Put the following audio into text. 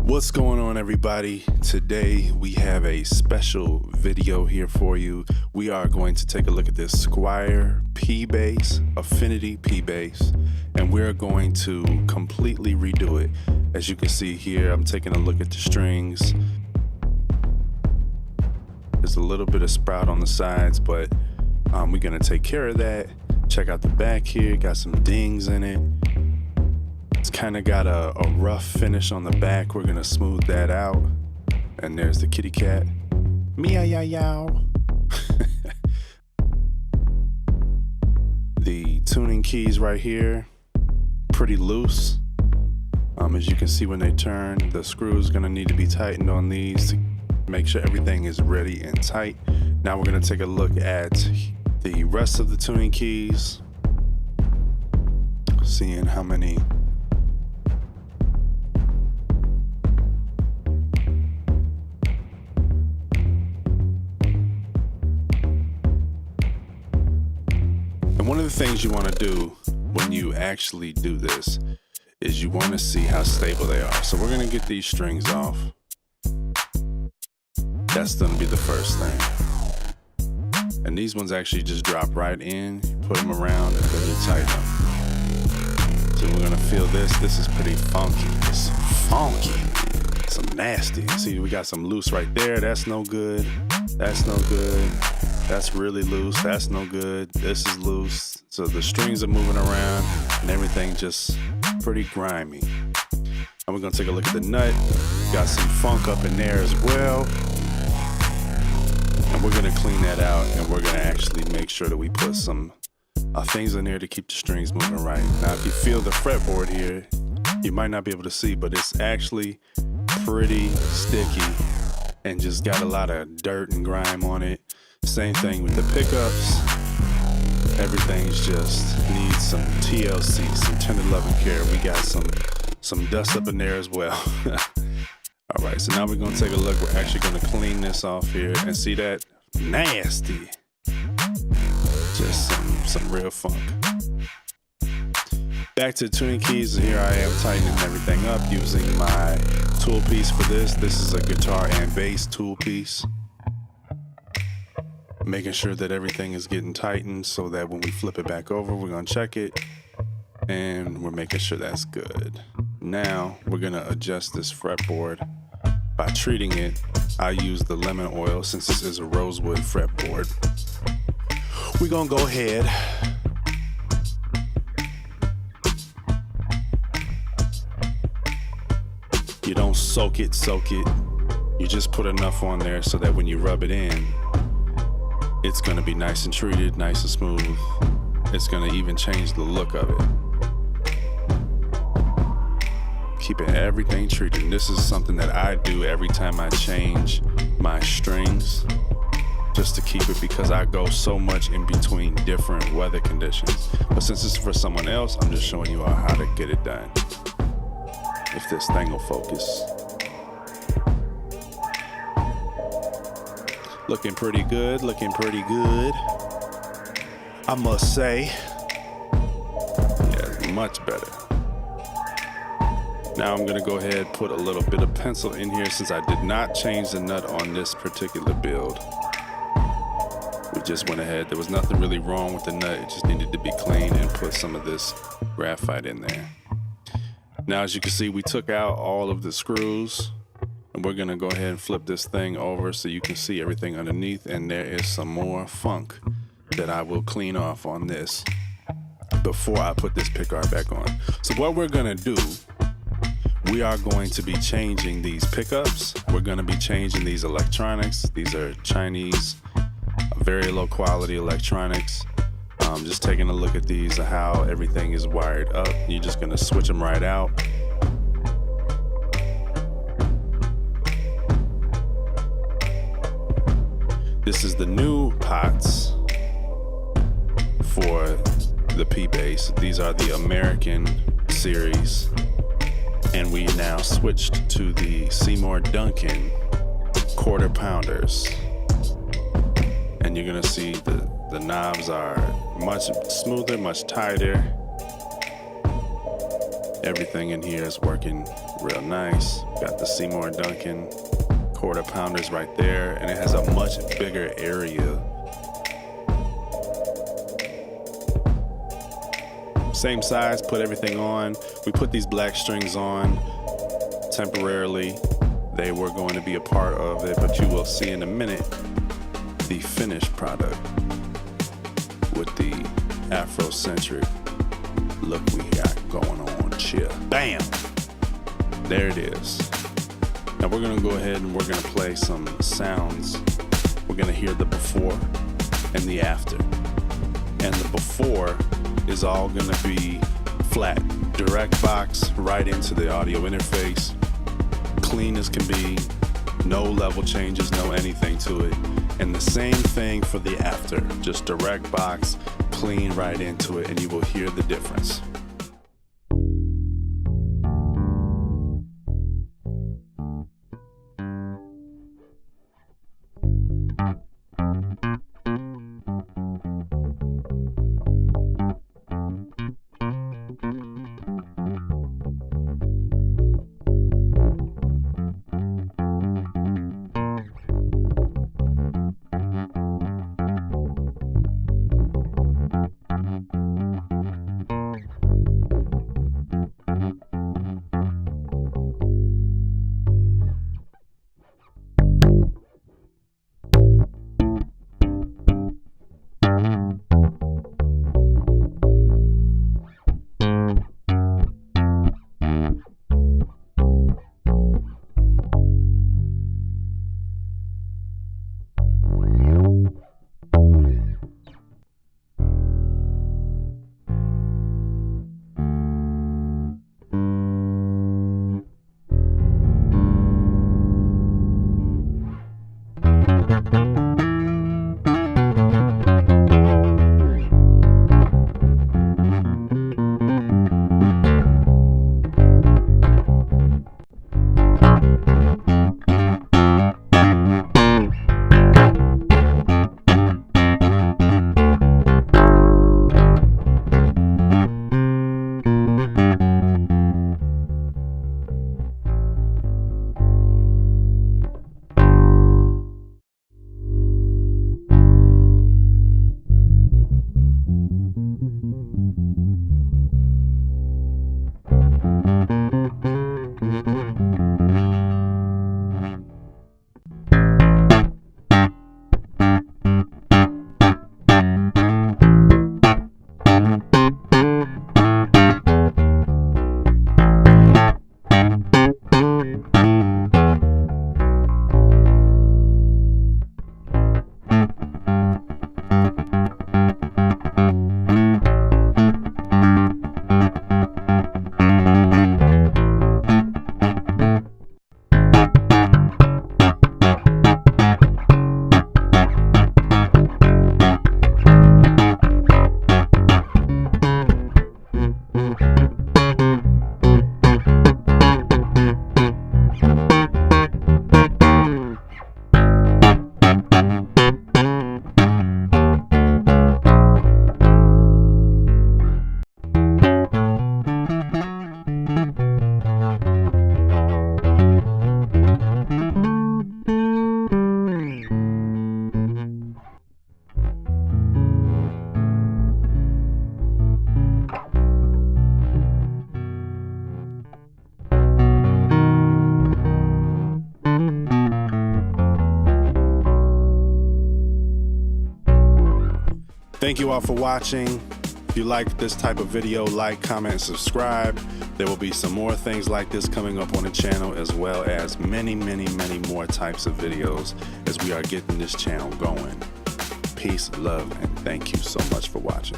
What's going on, everybody? Today we have a special video here for you. We are going to take a look at this Squier Pbass, Affinity Pbass, and we're going to completely redo it. As you can see here, I'm taking a look at the strings. There's a little bit of sprout on the sides, but we're gonna take care of that. Check out the back here, got some dings in it. It's kind of got a rough finish on the back. We're gonna smooth that out. And there's the kitty cat. Meow. The tuning keys right here, pretty loose. As you can see when they turn, the screw's gonna need to be tightened on these to make sure everything is ready and tight. Now we're gonna take a look at the rest of the tuning keys, seeing how many. And one of the things you want to do when you actually do this is you want to see how stable they are. So we're going to get these strings off. That's going to be the first thing. And these ones actually just drop right in, you put them around, and then you tighten them. So we're going to feel this. This is pretty funky. It's funky. Some nasty. See, we got some loose right there. That's no good. That's no good. That's really loose. That's no good. This is loose. So the strings are moving around and everything just pretty grimy. And we're gonna take a look at the nut. Got some funk up in there as well. And we're gonna clean that out, and we're gonna actually make sure that we put some things in there to keep the strings moving right. Now, if you feel the fretboard here, you might not be able to see, but it's actually pretty sticky and just got a lot of dirt and grime on it. Same thing with the pickups. Everything's just needs some TLC, some tender loving care. We got some dust up in there as well. All right, so now we're gonna take a look. We're actually gonna clean this off here and see that nasty. Just some real funk. Back to the tuning keys. Here I am tightening everything up using my tool piece for this. This is a guitar and bass tool piece. Making sure that everything is getting tightened so that when we flip it back over, we're gonna check it and we're making sure that's good. Now we're gonna adjust this fretboard by treating it. I use the lemon oil since this is a rosewood fretboard. We're gonna go ahead you don't soak it. You just put enough on there so that when you rub it in, it's gonna be nice and treated, nice and smooth. It's gonna even change the look of it. Keeping everything treated. And this is something that I do every time I change my strings, just to keep it, because I go so much in between different weather conditions. But since this is for someone else, I'm just showing you all how to get it done. If this thing will focus. Looking pretty good, I must say. Yeah, much better. Now I'm gonna go ahead and put a little bit of pencil in here since I did not change the nut on this particular build. We just went ahead, there was nothing really wrong with the nut, it just needed to be cleaned, and put some of this graphite in there. Now, as you can see, we took out all of the screws. And we're gonna go ahead and flip this thing over so you can see everything underneath, and there is some more funk that I will clean off on this before I put this pickguard back on. So what we're gonna do, we are going to be changing these pickups. We're gonna be changing these electronics. These are Chinese, very low quality electronics. Just taking a look at these, how everything is wired up. You're just gonna switch them right out. This is the new pots for the Pbass. These are the American series. And we now switched to the Seymour Duncan Quarter Pounders. And you're gonna see the knobs are much smoother, much tighter. Everything in here is working real nice. Got the Seymour Duncan Quarter Pounders right there, and it has a much bigger area. Same size, put everything on. We put these black strings on temporarily. They were going to be a part of it, but you will see in a minute the finished product with the Afrocentric look we got going on. Chill. Bam! There it is. Now we're gonna go ahead and we're gonna play some sounds. We're gonna hear the before and the after. And the before is all gonna be flat, direct box right into the audio interface, clean as can be, no level changes, no anything to it. And the same thing for the after, just direct box, clean right into it, and you will hear the difference. Thank you all for watching. If you like this type of video, like, comment, and subscribe. There will be some more things like this coming up on the channel, as well as many, many, many more types of videos as we are getting this channel going. Peace, love, and thank you so much for watching.